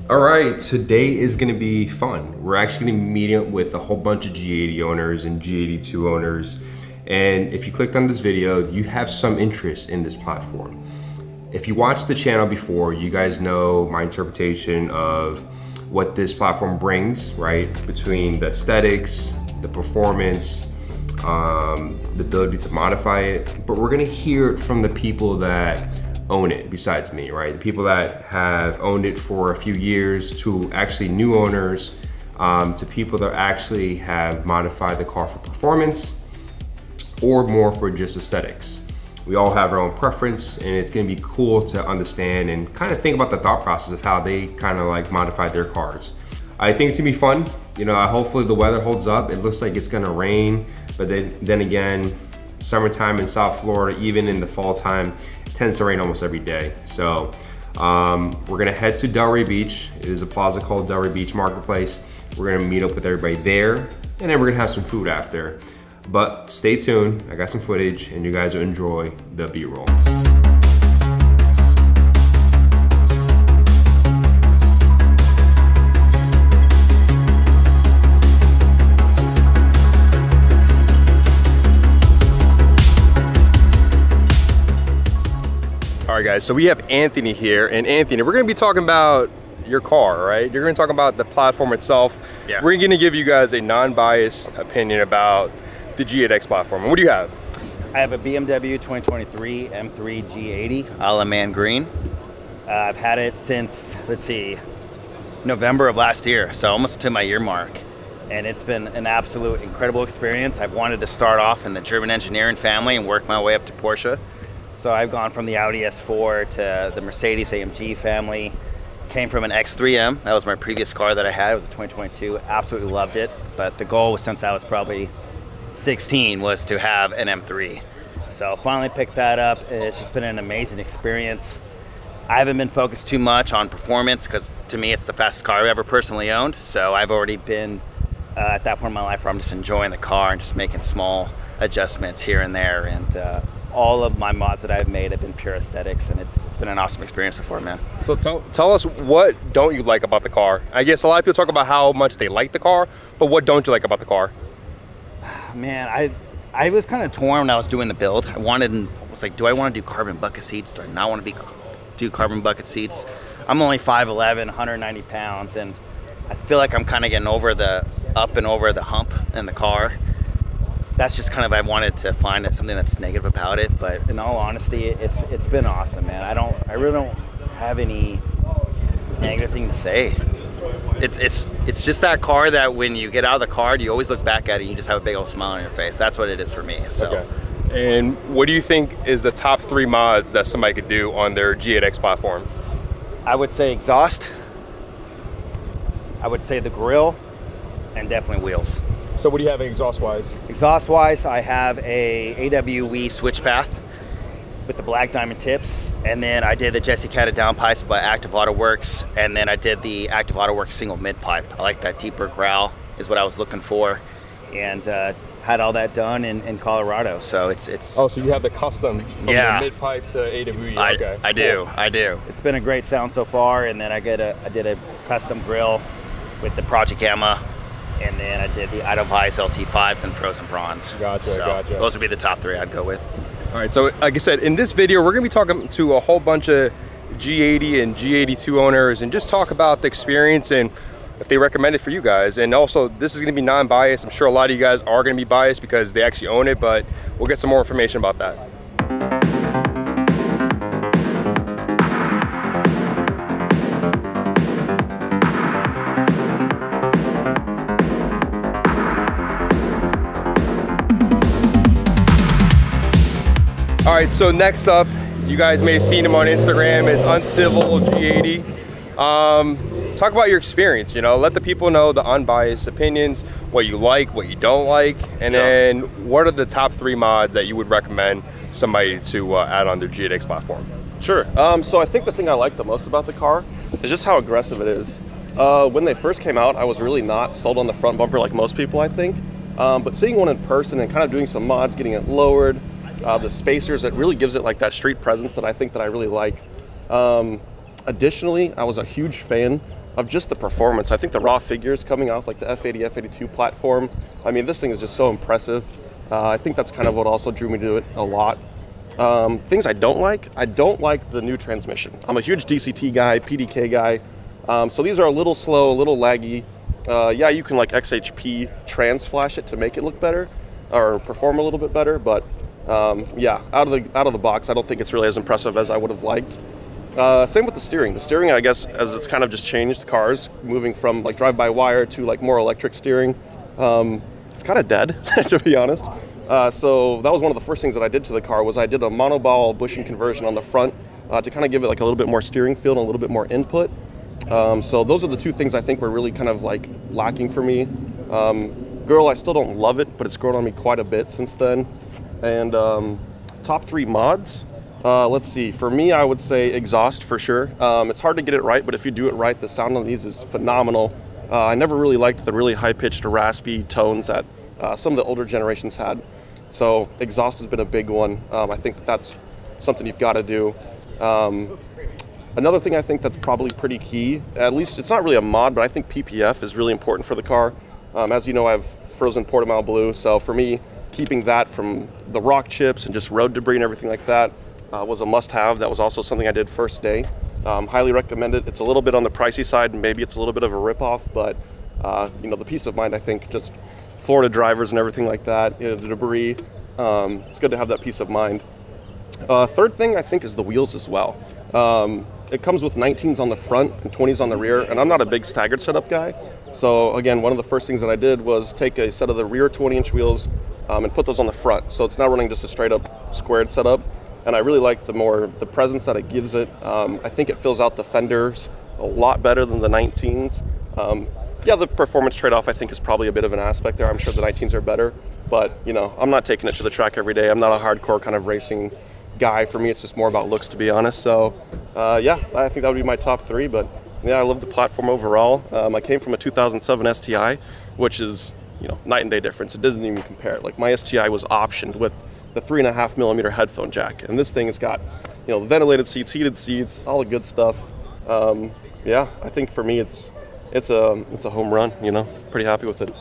All right, today is gonna be fun. We're actually gonna be meeting up with a whole bunch of G80 owners and G82 owners. And if you clicked on this video, you have some interest in this platform. If you watched the channel before, you guys know my interpretation of what this platform brings, right? Between the aesthetics, the performance, the ability to modify it. But we're gonna hear it from the people that own it besides me, right? The people that have owned it for a few years to actually new owners, to people that actually have modified the car for performance or more for just aesthetics. We all have our own preference, and it's gonna be cool to understand and kind of think about the thought process of how they kind of like modified their cars. I think it's gonna be fun. You know, hopefully the weather holds up. It looks like it's gonna rain, but then again, summertime in South Florida, even in the fall time, it tends to rain almost every day. So we're gonna head to Delray Beach. It is a plaza called Delray Beach Marketplace. We're gonna meet up with everybody there, and then we're gonna have some food after. But stay tuned, I got some footage, and you guys will enjoy the B-roll. All right guys, so we have Anthony here, and Anthony, we're gonna be talking about your car, right? You're gonna talk about the platform itself. Yeah. We're gonna give you guys a non-biased opinion about the G8X platform. And what do you have? I have a BMW 2023 M3 G80 a la man green. I've had it since, let's see, November of last year, so almost to my year mark. And it's been an absolute incredible experience. I've wanted to start off in the German engineering family and work my way up to Porsche. So I've gone from the Audi S4 to the Mercedes AMG family. Came from an X3M. That was my previous car that I had. It was a 2022. Absolutely loved it. But the goal since I was probably 16 was to have an M3. So finally picked that up. It's just been an amazing experience. I haven't been focused too much on performance because to me it's the fastest car I've ever personally owned. So I've already been at that point in my life where I'm just enjoying the car and just making small adjustments here and there. And all of my mods that I've made have been pure aesthetics, and it's been an awesome experience so far, man. So tell us, what don't you like about the car? I guess a lot of people talk about how much they like the car, but what don't you like about the car? Man, I was kind of torn when I was doing the build. I was like, do I want to do carbon bucket seats? Do I not want to do carbon bucket seats? I'm only 5'11", 190 pounds, and I feel like I'm kind of getting over the hump in the car. That's just kind of, I wanted to find something that's negative about it, but in all honesty, it's been awesome, man. I really don't have any negative thing to say. It's just that car that when you get out of the car, you always look back at it and you just have a big old smile on your face. That's what it is for me. So. Okay. And what do you think is the top 3 mods that somebody could do on their G8X platform? I would say exhaust. I would say the grille, and definitely wheels. So what do you have exhaust-wise? Exhaust-wise, I have a AWE switch path with the black diamond tips, and then I did the Jesse Catted downpipes by Active Auto Works, and then I did the Active Auto Works single mid pipe. I like that deeper growl is what I was looking for, and had all that done in Colorado. So it's. Oh, so you have the custom from the mid pipe to AWE. Okay. I do. It's been a great sound so far, and then I did a custom grill with the Project Gamma. And then I did the Idlevice LT5s and Frozen Bronze. Gotcha. Those would be the top 3 I'd go with. All right, so like I said, in this video, we're gonna be talking to a whole bunch of G80 and G82 owners and just talk about the experience and if they recommend it for you guys. And also, this is gonna be non-biased. I'm sure a lot of you guys are gonna be biased because they actually own it, but we'll get some more information about that. All right, so next up, you guys may have seen him on Instagram. It's Uncivil G80. Talk about your experience, you know, let the people know the unbiased opinions, what you like, what you don't like, and then what are the top 3 mods that you would recommend somebody to add on their G8X platform? Sure. So I think the thing I like the most about the car is just how aggressive it is. When they first came out, I was really not sold on the front bumper like most people, I think. But seeing one in person and kind of doing some mods, getting it lowered, the spacers, it really gives it like that street presence that I think that I really like. Additionally, I was a huge fan of just the performance. I think the raw figures coming off like the F80, F82 platform, I mean, this thing is just so impressive. I think that's kind of what also drew me to it a lot. Things I don't like the new transmission. I'm a huge DCT guy, PDK guy, so these are a little slow, a little laggy. Yeah, you can like XHP trans flash it to make it look better or perform a little bit better, but yeah, out of the box, I don't think it's really as impressive as I would have liked. Same with the steering. The steering, I guess, as it's kind of just changed cars, moving from like drive-by-wire to like more electric steering. It's kind of dead, to be honest. So that was one of the first things that I did to the car was I did a monoball bushing conversion on the front to kind of give it like a little bit more steering feel and a little bit more input. So those are the two things I think were really kind of like lacking for me. Girl, I still don't love it, but it's grown on me quite a bit since then. And top 3 mods. Let's see, for me, I would say exhaust for sure. It's hard to get it right, but if you do it right, the sound on these is phenomenal. I never really liked the really high-pitched, raspy tones that some of the older generations had. So exhaust has been a big one. I think that's something you've got to do. Another thing I think that's probably pretty key, at least it's not really a mod, but I think PPF is really important for the car. As you know, I have frozen Portimao blue, so for me, keeping that from the rock chips and just road debris and everything like that was a must-have. That was also something I did first day. Highly recommend it. It's a little bit on the pricey side, and maybe it's a little bit of a rip-off, but you know, the peace of mind, I think, just Florida drivers and everything like that, you know, the debris, it's good to have that peace of mind. Third thing, I think, is the wheels as well. It comes with 19s on the front and 20s on the rear, and I'm not a big staggered setup guy. So again, one of the first things that I did was take a set of the rear 20-inch wheels and put those on the front. So it's now running just a straight up squared setup. And I really like the presence that it gives it. I think it fills out the fenders a lot better than the 19s. Yeah, the performance trade-off I think is probably a bit of an aspect there. I'm sure the 19s are better, but you know, I'm not taking it to the track every day. I'm not a hardcore kind of racing guy. For me, it's just more about looks, to be honest. So yeah, I think that would be my top 3, but yeah, I love the platform overall. I came from a 2007 STI, which is, you know, night and day difference. It doesn't even compare. Like my STI was optioned with the 3.5mm headphone jack, and this thing has got, you know, ventilated seats, heated seats, all the good stuff. Yeah, I think for me it's a home run. You know, pretty happy with it.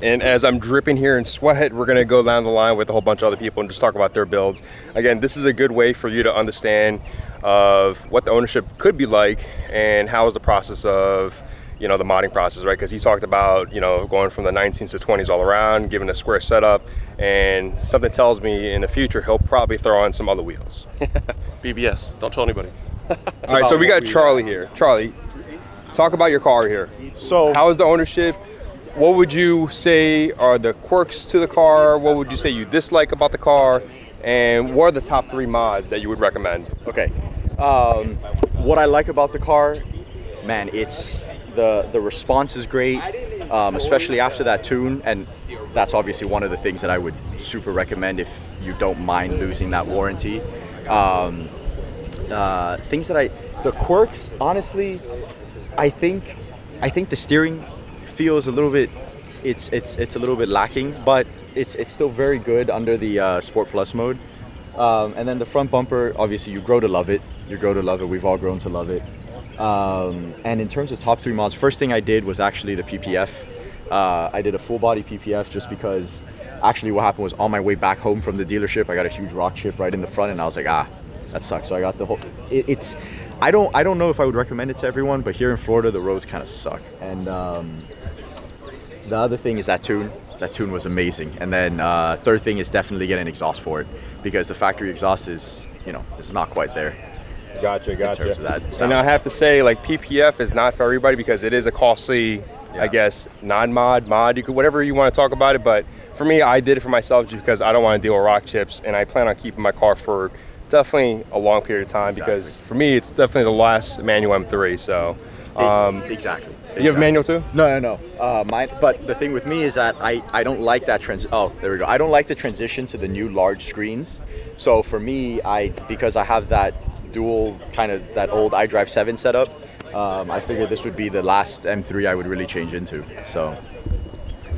And as I'm dripping here in sweat, we're gonna go down the line with a whole bunch of other people and just talk about their builds. Again, this is a good way for you to understand of what the ownership could be like and how is the process of, you know, the modding process, right? Because he talked about, you know, going from the 19s to 20s all around, giving a square setup, and something tells me in the future he'll probably throw on some other wheels. BBS, don't tell anybody. All right, so we got Charlie here. Charlie, talk about your car here. So how is the ownership? What would you say are the quirks to the car? What would you say you dislike about the car? And what are the top 3 mods that you would recommend? okay, what I like about the car, man, it's the response is great, especially after that tune, and that's obviously one of the things that I would super recommend if you don't mind losing that warranty. Things that the quirks, honestly, I think the steering feels a little bit, it's a little bit lacking, but it's still very good under the Sport Plus mode. And then the front bumper, obviously you grow to love it. We've all grown to love it. And in terms of top 3 mods, first thing I did was actually the PPF. I did a full body PPF just because actually what happened was on my way back home from the dealership, I got a huge rock chip right in the front, and I was like, that sucks. So I got the whole, I don't know if I would recommend it to everyone, but here in Florida, the roads kind of suck. And the other thing is that tune. That tune was amazing. And then third thing is definitely getting an exhaust for it, because the factory exhaust is, you know, it's not quite there. Gotcha. In terms of that sound. And I have to say, like, PPF is not for everybody because it is a costly, I guess, non-mod, mod, you could, whatever you want to talk about it. But for me, I did it for myself just because I don't want to deal with rock chips, and I plan on keeping my car for definitely a long period of time. Exactly. Because for me, it's definitely the last manual M3. So exactly. You have a manual too? No. But the thing with me is that I don't like that there we go. I don't like the transition to the new large screens. So for me, because I have that dual kind of that old iDrive 7 setup, I figured this would be the last M3 I would really change into. So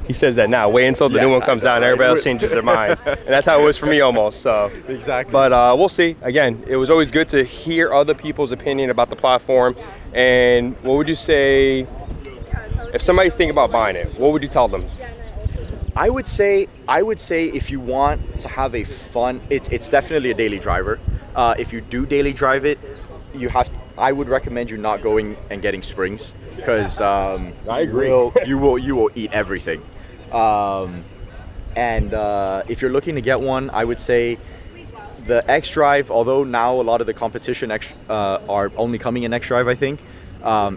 He says that now. Wait until the new one comes out and everybody else changes their mind. And that's how it was for me almost. So. Exactly. But we'll see. Again, it was always good to hear other people's opinion about the platform. And what would you say, if somebody's thinking about buying it, what would you tell them? I would say if you want to have a fun, it's definitely a daily driver. If you do daily drive it, I would recommend you not going and getting springs, because I agree. you will eat everything. If you're looking to get one, I would say the X-Drive, although now a lot of the competition are only coming in X-Drive, I think,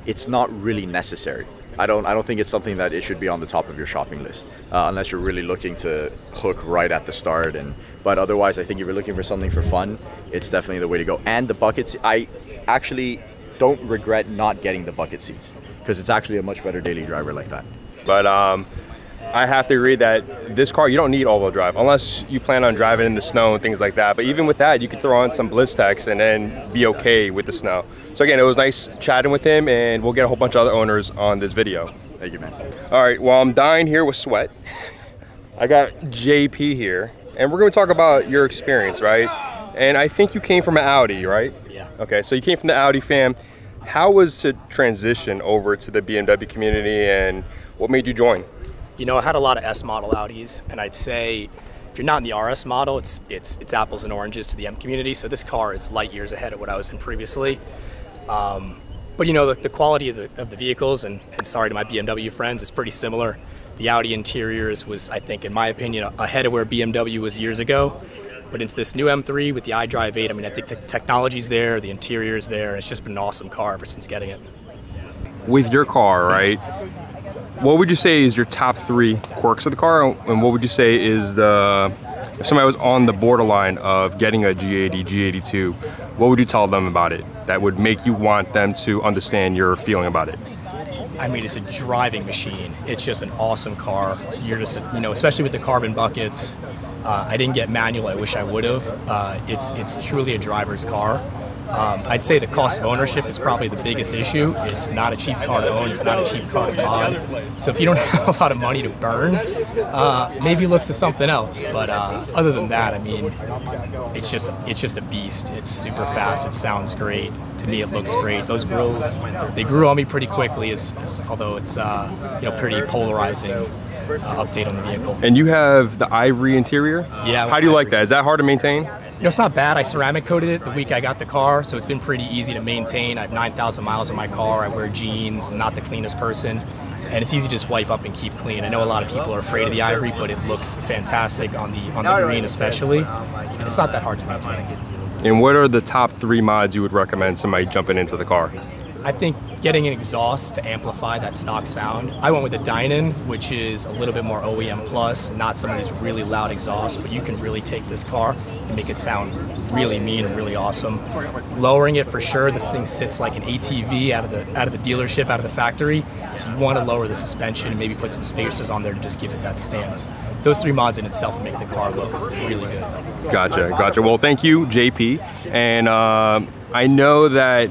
it's not really necessary. I don't think it's something that it should be on the top of your shopping list, unless you're really looking to hook right at the start. But otherwise, I think if you're looking for something for fun, it's definitely the way to go. And the buckets, I actually don't regret not getting the bucket seats, because it's actually a much better daily driver like that. But I have to agree that this car, you don't need all-wheel drive unless you plan on driving in the snow and things like that. But even with that, you could throw on some BlizzTechs and then be okay with the snow. So again, it was nice chatting with him, and we'll get a whole bunch of other owners on this video. Thank you, man. All right, well, I'm dying here with sweat. I got JP here, and we're going to talk about your experience, right? And I think you came from an Audi, right? Yeah. Okay, so you came from the Audi fam. How was the transition over to the BMW community, and what made you join? You know, I had a lot of S model Audis, and I'd say if you're not in the RS model, it's apples and oranges to the M community. So this car is light years ahead of what I was in previously. But you know, the quality of the vehicles, and sorry to my BMW friends, is pretty similar. The Audi interiors was, I think, in my opinion, ahead of where BMW was years ago. But into this new M3 with the iDrive 8, I mean, I think the technology's there, the interior's there, and it's just been an awesome car ever since getting it. With your car, right? What would you say is your top 3 quirks of the car, and what would you say is if somebody was on the borderline of getting a G80, G82, what would you tell them about it that would make you want them to understand your feeling about it? I mean, it's a driving machine. It's just an awesome car. You're just, you know, especially with the carbon buckets. I didn't get manual. I wish I would have. It's truly a driver's car. I'd say the cost of ownership is probably the biggest issue. It's not a cheap car to own. It's not a cheap car to mod. So if you don't have a lot of money to burn, maybe look to something else. But other than that, I mean, it's just a beast. It's super fast. It sounds great. To me, it looks great. Those grills, they grew on me pretty quickly, although it's pretty polarizing. Update on the vehicle. And you have the ivory interior? Yeah. How do you like that? Is that hard to maintain? You know, it's not bad. I ceramic coated it the week I got the car, so it's been pretty easy to maintain. I have 9,000 miles on my car. I wear jeans. I'm not the cleanest person. And it's easy to just wipe up and keep clean. I know a lot of people are afraid of the ivory, but it looks fantastic on the green especially. And it's not that hard to maintain. And what are the top 3 mods you would recommend somebody jumping into the car? I think getting an exhaust to amplify that stock sound. I went with a Dynan, which is a little bit more OEM plus, not some of these really loud exhausts, but you can really take this car and make it sound really mean and really awesome. Lowering it for sure. This thing sits like an ATV out of the dealership, out of the factory. So you want to lower the suspension and maybe put some spacers on there to just give it that stance. Those 3 mods in itself make the car look really good. Gotcha. Well, thank you, JP. And I know that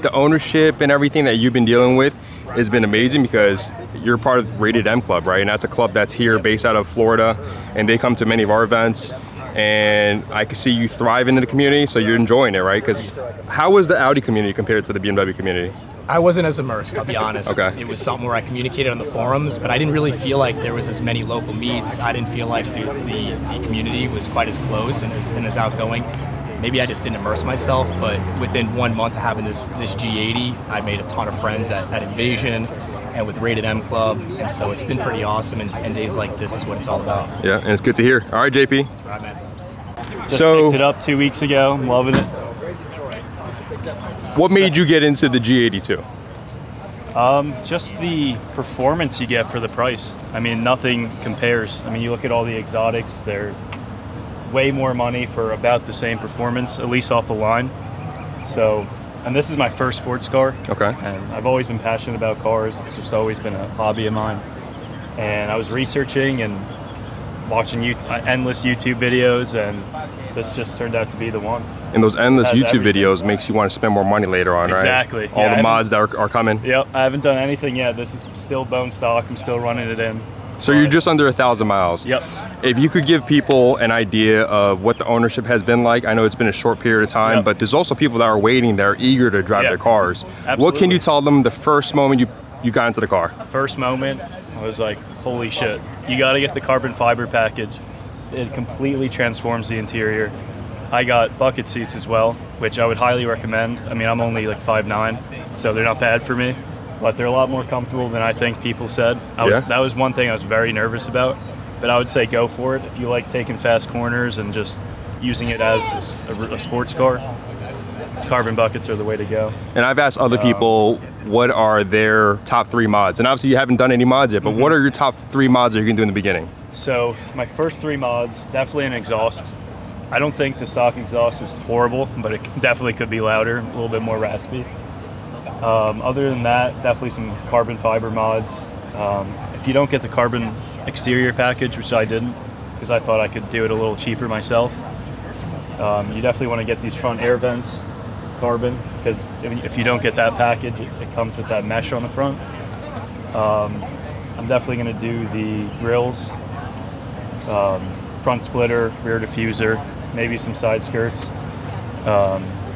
the ownership and everything that you've been dealing with has been amazing, because you're part of Rated M Club, right? And that's a club that's here based out of Florida, and they come to many of our events, and I can see you thrive in the community, so you're enjoying it, right? Because how was the Audi community compared to the BMW community? I wasn't as immersed, I'll be honest. Okay. It was something where I communicated on the forums, but I didn't really feel like there was as many local meets. I didn't feel like the community was quite as close and as outgoing. Maybe I just didn't immerse myself, but within 1 month of having this G80, I made a ton of friends at Invasion and with Rated M Club, and so it's been pretty awesome, and days like this is what it's all about. Yeah, and it's good to hear. All right, JP. All right, man. Just picked it up 2 weeks ago. I'm loving it. What made you get into the G82? Just the performance you get for the price. I mean, nothing compares. I mean, you look at all the exotics, they're way more money for about the same performance, at least off the line. So, and this is my first sports car. Okay. And I've always been passionate about cars. It's just always been a hobby of mine. And I was researching and watching endless YouTube videos, and this just turned out to be the one. And those endless YouTube everything. videos makes you want to spend more money later on, right? Exactly. All the mods that are coming. Yep, I haven't done anything yet. This is still bone stock. I'm still running it in. So you're just under 1,000 miles. Yep. If you could give people an idea of what the ownership has been like, I know it's been a short period of time, Yep. but there's also people that are waiting, that are eager to drive Yeah. their cars. Absolutely. What can you tell them the first moment you got into the car? First moment, I was like, holy shit. You gotta get the carbon fiber package. It completely transforms the interior. I got bucket seats as well, which I would highly recommend. I mean, I'm only like 5'9", so they're not bad for me, but they're a lot more comfortable than I think people said. That was one thing I was very nervous about, but I would say go for it. If you like taking fast corners and just using it as a sports car, carbon buckets are the way to go. And I've asked other people what are their top 3 mods, and obviously you haven't done any mods yet, but what are your top 3 mods that you can do in the beginning? So my first 3 mods, definitely an exhaust. I don't think the stock exhaust is horrible, but it definitely could be louder, a little bit more raspy. Other than that, definitely some carbon fiber mods. If you don't get the carbon exterior package, which I didn't, because I thought I could do it a little cheaper myself, you definitely want to get these front air vents carbon, because if you don't get that package, it comes with that mesh on the front. I'm definitely going to do the grills, front splitter, rear diffuser, maybe some side skirts.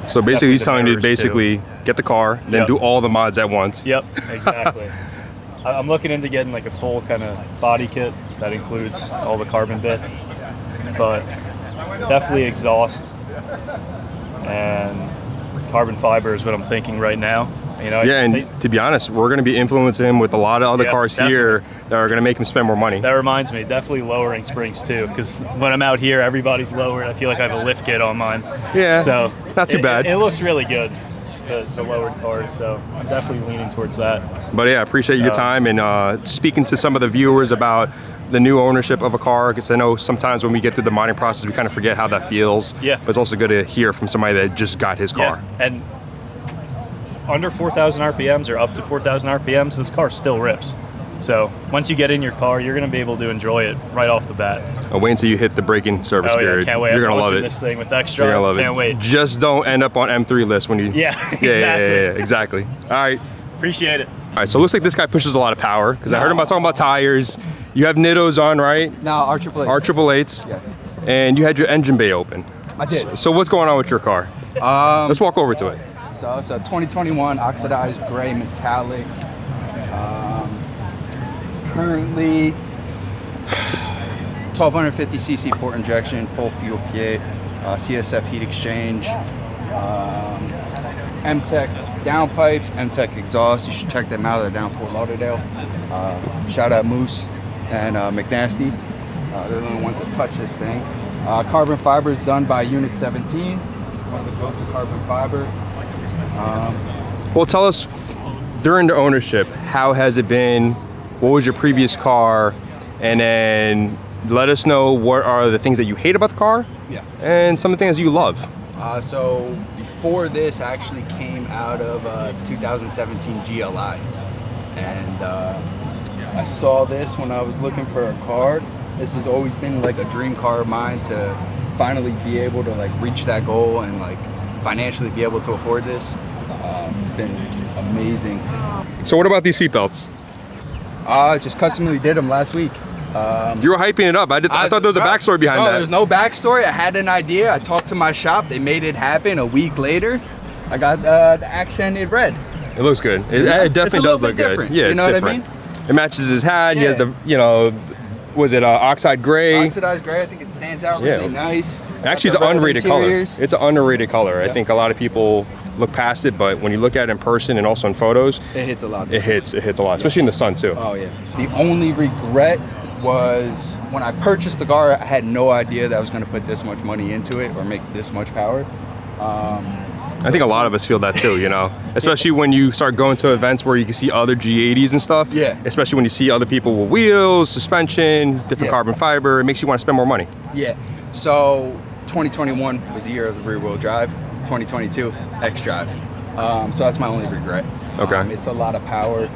So basically he's telling you to mirrors, basically get the car, then Yep. do all the mods at once. Yep, exactly. I'm looking into getting like a full kind of body kit that includes all the carbon bits, but definitely exhaust and carbon fiber is what I'm thinking right now. You know, Yeah, and to be honest, we're going to be influencing him with a lot of other Yeah, cars here that are going to make him spend more money. that reminds me, definitely lowering springs too, because when I'm out here, everybody's lowered. I feel like I have a lift kit on mine. Yeah, So not too bad. It looks really good, the lowered cars. So I'm definitely leaning towards that. But yeah, I appreciate your time and speaking to some of the viewers about the new ownership of a car, because I know sometimes when we get through the modding process, we kind of forget how that feels. Yeah. But it's also good to hear from somebody that just got his car. Yeah. And under 4,000 RPMs or up to 4,000 RPMs, this car still rips. So once you get in your car, you're going to be able to enjoy it right off the bat. Wait until you hit the braking service Oh yeah, period. can't wait. You're I'm gonna love launching it. this thing with extra. You're gonna love Can't it. wait. Just don't end up on M3 list when you. Yeah, exactly. Yeah, exactly. All right. Appreciate it. All right. So it looks like this guy pushes a lot of power, because I heard him talking about tires. You have Nittos on, right? No, R888. R888s. Yes. And you had your engine bay open. I did. So what's going on with your car? Let's walk over to it. So it's a 2021 oxidized gray metallic. Currently 1250cc port injection, full fuel kit, CSF heat exchange, M-Tech downpipes, M-Tech exhaust. You should check them out. They're down Fort Lauderdale. Shout out Moose and McNasty. They're the only ones that touch this thing. Carbon fiber is done by Unit 17. One of the go-to carbon fiber. Well, tell us, during the ownership, how has it been? What was your previous car? And then let us know what are the things that you hate about the car, Yeah. and some of the things you love. So before this actually came out of 2017 GLI. And I saw this when I was looking for a car. This has always been like a dream car of mine to finally be able to like reach that goal and like financially be able to afford this. It's been amazing. So what about these seatbelts? Just customly did them last week. You were hyping it up. I thought there was a backstory behind that. There's no backstory. I had an idea. I talked to my shop. They made it happen. A week later, I got the accented red. It looks good. It definitely does look good. Different. Yeah, You it's know different. what I mean? It matches his hat. He has Yeah. the, you know, was it oxide gray? Oxidized gray. I think it stands out really nice. Actually, it's Got an the red underrated color. interiors. It's an underrated color. I Yeah. think a lot of people look past it, but when you look at it in person and also in photos, It hits a lot. it hits a lot, especially in the sun too. Oh yeah. The only regret was when I purchased the car, I had no idea that I was going to put this much money into it or make this much power. I think a lot of us feel that too, you know, especially when you start going to events where you can see other G80s and stuff. Yeah. Especially when you see other people with wheels, suspension, different Yeah. carbon fiber, it makes you want to spend more money. Yeah. So 2021 was the year of the rear wheel drive. 2022 X drive. So that's my only regret. Okay. It's a lot of power.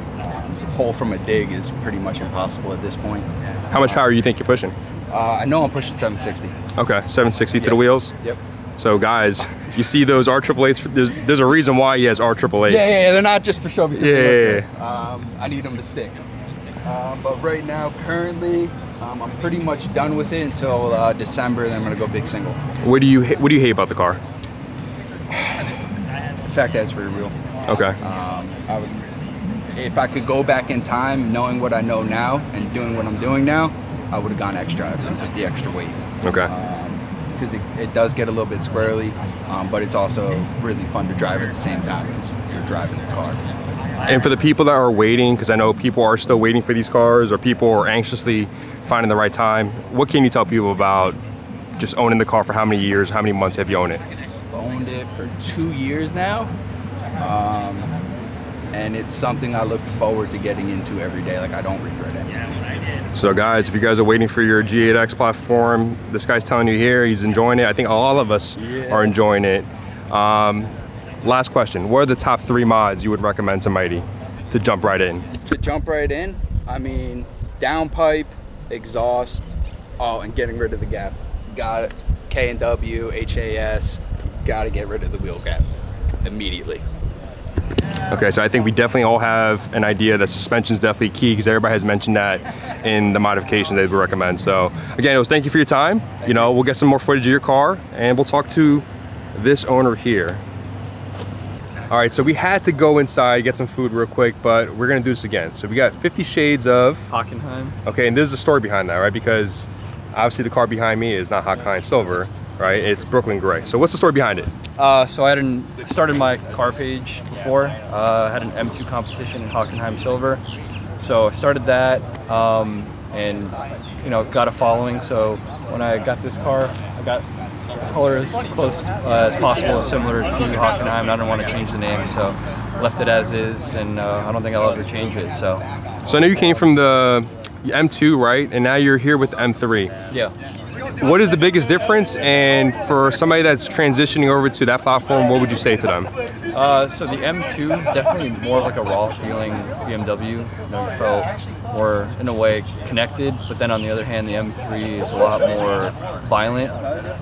To pull from a dig is pretty much impossible at this point. How much power do you think you're pushing? I know I'm pushing 760. Okay, 760 to the Yep. wheels. Yep. So guys, you see those R888s, there's a reason why he has R888s. Yeah, they're not just for show because they Yeah. look good. I need them to stick. But right now, currently, I'm pretty much done with it until December. Then I'm gonna go big single. What do you hate about the car? The fact that it's rear wheel. Okay. If I could go back in time, knowing what I know now and doing what I'm doing now, I would have gone X drive and took the extra weight. Okay. Because it does get a little bit squirrely, but it's also really fun to drive at the same time because you're driving the car. And for the people that are waiting, because I know people are still waiting for these cars, or people are anxiously finding the right time, what can you tell people about just owning the car for how many years, how many months have you owned it? I've owned it for 2 years now. And it's something I look forward to getting into every day. Like, I don't regret anything. So guys, if you guys are waiting for your G8X platform, this guy's telling you here he's enjoying it. I think all of us are enjoying it. Last question, what are the top 3 mods you would recommend somebody to jump right in? To jump right in, I mean, downpipe, exhaust, and getting rid of the gap. Got it. K&W, HAS, got to get rid of the wheel gap immediately. Okay, so I think we definitely all have an idea that suspension is definitely key, because everybody has mentioned that in the modifications they would recommend. So again, it was thank you for your time. We'll get some more footage of your car and we'll talk to this owner here. All right, so we had to go inside, get some food real quick, but we're gonna do this again. So we got 50 Shades of Hockenheim. Okay, and there's a story behind that, right? Because obviously the car behind me is not Hockenheim Silver, right? It's Brooklyn Gray. So what's the story behind it? So I started my car page before. I had an M2 competition in Hockenheim Silver. So I started that and got a following. So when I got this car, I got color as close as possible, similar to Hockenheim. And I didn't want to change the name, so left it as is, and I don't think I'll ever change it. So I know you came from the M2, right? And now you're here with the M3. Yeah. What is the biggest difference? And for somebody that's transitioning over to that platform, what would you say to them? So the M2 is definitely more like a raw feeling BMW. You felt more, in a way, connected. But then on the other hand, the M3 is a lot more violent.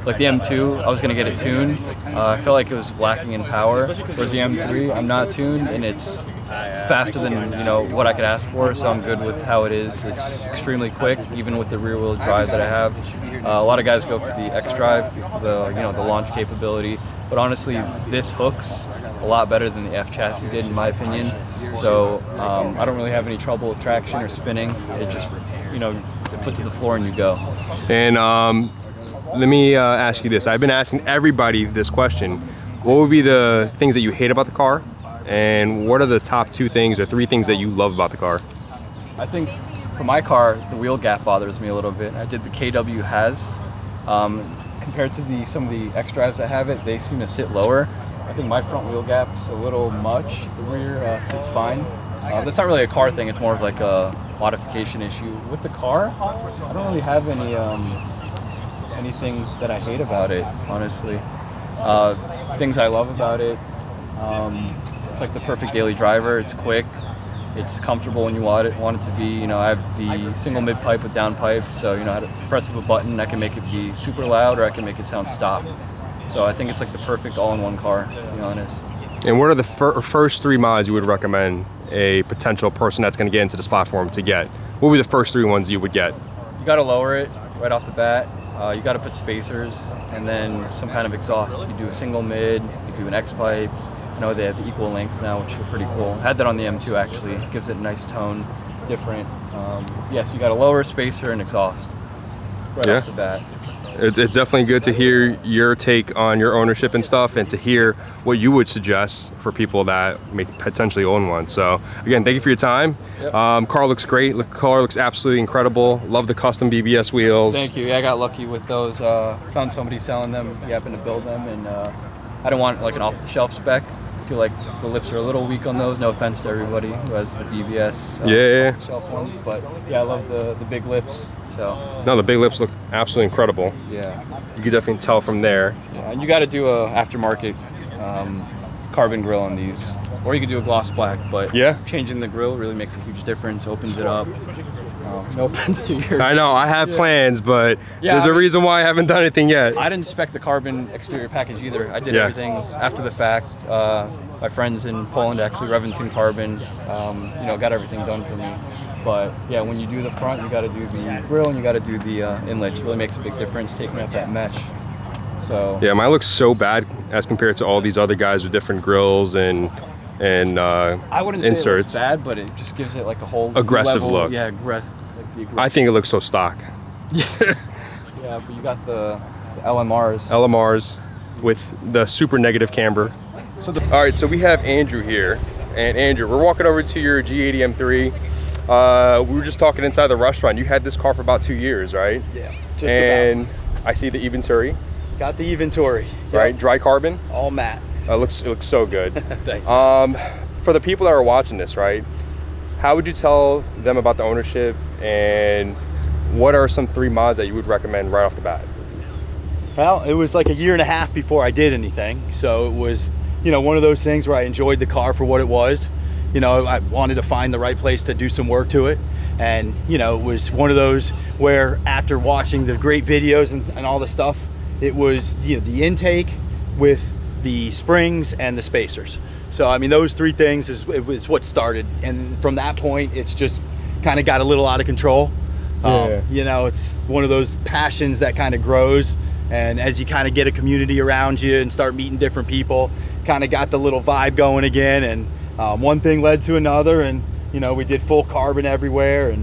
Like the M2, I was going to get it tuned. I felt like it was lacking in power. Whereas the M3, I'm not tuned, and it's faster than what I could ask for, so I'm good with how it is. It's extremely quick, even with the rear-wheel drive that I have. A lot of guys go for the X-Drive, the launch capability, but honestly, this hooks a lot better than the F chassis did, in my opinion. So I don't really have any trouble with traction or spinning. It just, foot to the floor and you go. And let me ask you this. I've been asking everybody this question. What would be the things that you hate about the car? And what are the top 2 things or 3 things that you love about the car? I think for my car, the wheel gap bothers me a little bit. I did the KW has. Compared to some of the X drives that have it, they seem to sit lower. I think my front wheel gap's a little much. The rear sits fine. That's not really a car thing. It's more of like a modification issue. With the car, I don't really have anything that I hate about it, honestly. Things I love about it. It's like the perfect daily driver. It's quick. It's comfortable when you want it to be. I have the single mid pipe with down pipe, so at the press of a button, I can make it be super loud or I can make it sound stop. So I think it's like the perfect all-in-one car, to be honest. And what are the first 3 mods you would recommend a potential person that's going to get into this platform to get? What would be the first 3 ones you would get? You got to lower it right off the bat. You got to put spacers and then some kind of exhaust. You do a single mid, you do an X pipe. They have the equal lengths now, which are pretty cool. I had that on the M2 actually. It gives it a nice tone, different. Yes, you got a lower spacer and exhaust right off the bat. It's definitely good to hear your take on your ownership and stuff, and to hear what you would suggest for people that may potentially own one. So again, thank you for your time. Yep. Car looks great. The car looks absolutely incredible. Love the custom BBS wheels. Thank you. Yeah, I got lucky with those. Found somebody selling them. He happened to build them, and I didn't want like an off-the-shelf spec. I feel like the lips are a little weak on those. No offense to everybody who has the BBS off-the-shelf ones, but yeah, I love the big lips. So no, the big lips look absolutely incredible. Yeah, you can definitely tell from there. Yeah, and you got to do a aftermarket carbon grill on these, or you could do a gloss black, but Yeah. changing the grill really makes a huge difference, opens it up. No offense to your... I know, I have plans, but Yeah, there's I a mean- reason why I haven't done anything yet. I didn't spec the carbon exterior package either. I did Yeah. everything after the fact. My friends in Poland, actually, Reventon Carbon, you know, got everything done for me. But yeah, when you do the front, you got to do the grill and you got to do the inlets. It really makes a big difference taking out that mesh. So Yeah, mine looks so bad as compared to all these other guys with different grills and I wouldn't say it inserts. looks bad, but it just gives it like a whole Aggressive level, look. Yeah, like the I think it looks so stock. Yeah, but you got the LMRs. LMRs with the super negative camber. So All right, so we have Andrew here. And Andrew, we're walking over to your G80 M3. We were just talking inside the restaurant. You had this car for about 2 years, right? Yeah, just and I see the Eventuri, Got the Eventuri. right? Dry carbon. All matte. It looks so good. Thanks. For the people that are watching this, right? How would you tell them about the ownership, and what are some 3 mods that you would recommend right off the bat? Well, it was like a year and a half before I did anything. So it was, you know, one of those things where I enjoyed the car for what it was. You know, I wanted to find the right place to do some work to it. And, you know, it was one of those where after watching the great videos and all the stuff, it was, you know, the intake with the springs and the spacers. So, I mean, those 3 things is what started. And from that point, it's just kind of got a little out of control. You know, it's one of those passions that kind of grows. And as you kind of get a community around you and start meeting different people, kind of got the little vibe going again. And one thing led to another. And, you know, we did full carbon everywhere. And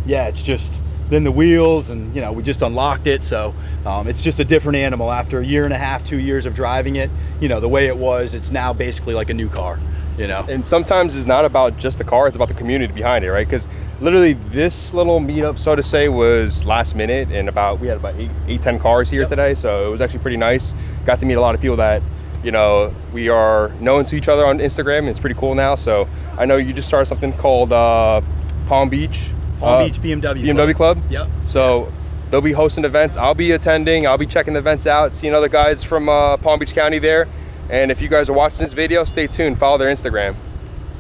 yeah, it's just then the wheels, and, you know, we just unlocked it. So it's just a different animal. After a year and a half, 2 years of driving it, you know, the way it was, it's now basically like a new car, you know. And sometimes it's not about just the car, it's about the community behind it, right? Because literally this little meetup, so to say, was last minute, and we had about 10 cars here today, so it was actually pretty nice. Got to meet a lot of people that, you know, we are known to each other on Instagram, and it's pretty cool now. So I know you just started something called Palm Beach BMW Club. Yep. So they'll be hosting events. I'll be attending. I'll be checking the events out, seeing other guys from Palm Beach County there. And if you guys are watching this video, stay tuned. Follow their Instagram.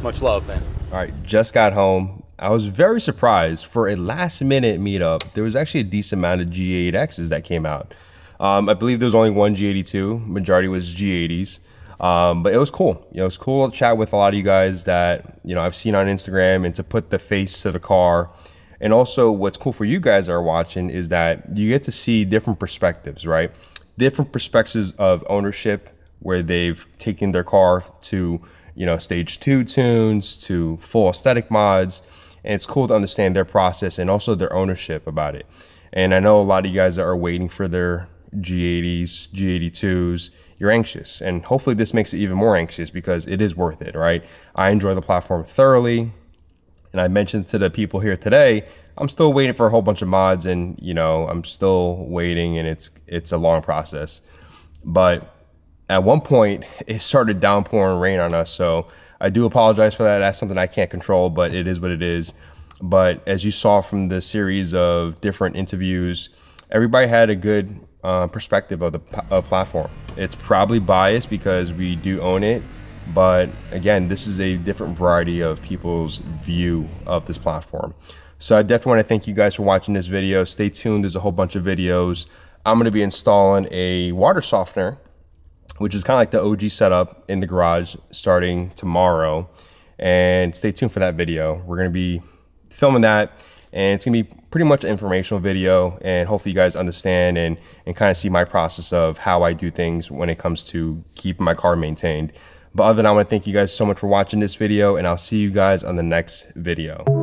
Much love, man. All right, just got home. I was very surprised for a last minute meetup. There was actually a decent amount of G8Xs that came out. I believe there was only one G82. Majority was G80s. But it was cool. You know, it was cool to chat with a lot of you guys that, you know, I've seen on Instagram, and to put the face to the car. And also what's cool for you guys that are watching is that you get to see different perspectives, right? Different perspectives of ownership, where they've taken their car to, you know, stage 2 tunes to full aesthetic mods. And it's cool to understand their process and also their ownership about it. And I know a lot of you guys that are waiting for their G80s, G82s, you're anxious. And hopefully this makes it even more anxious, because it is worth it, right? I enjoy the platform thoroughly. And I mentioned to the people here today, I'm still waiting for a whole bunch of mods, and, you know, I'm still waiting, and it's a long process. But at one point it started downpouring rain on us. So I do apologize for that. That's something I can't control, but it is what it is. But as you saw from the series of different interviews, everybody had a good perspective of the platform. It's probably biased because we do own it. But again, this is a different variety of people's view of this platform. So I definitely want to thank you guys for watching this video. Stay tuned. There's a whole bunch of videos. I'm going to be installing a water softener, which is kind of like the OG setup in the garage, starting tomorrow. And stay tuned for that video. We're going to be filming that, and it's going to be pretty much an informational video, and hopefully you guys understand and kind of see my process of how I do things when it comes to keeping my car maintained. But other than that, I want to thank you guys so much for watching this video, and I'll see you guys on the next video.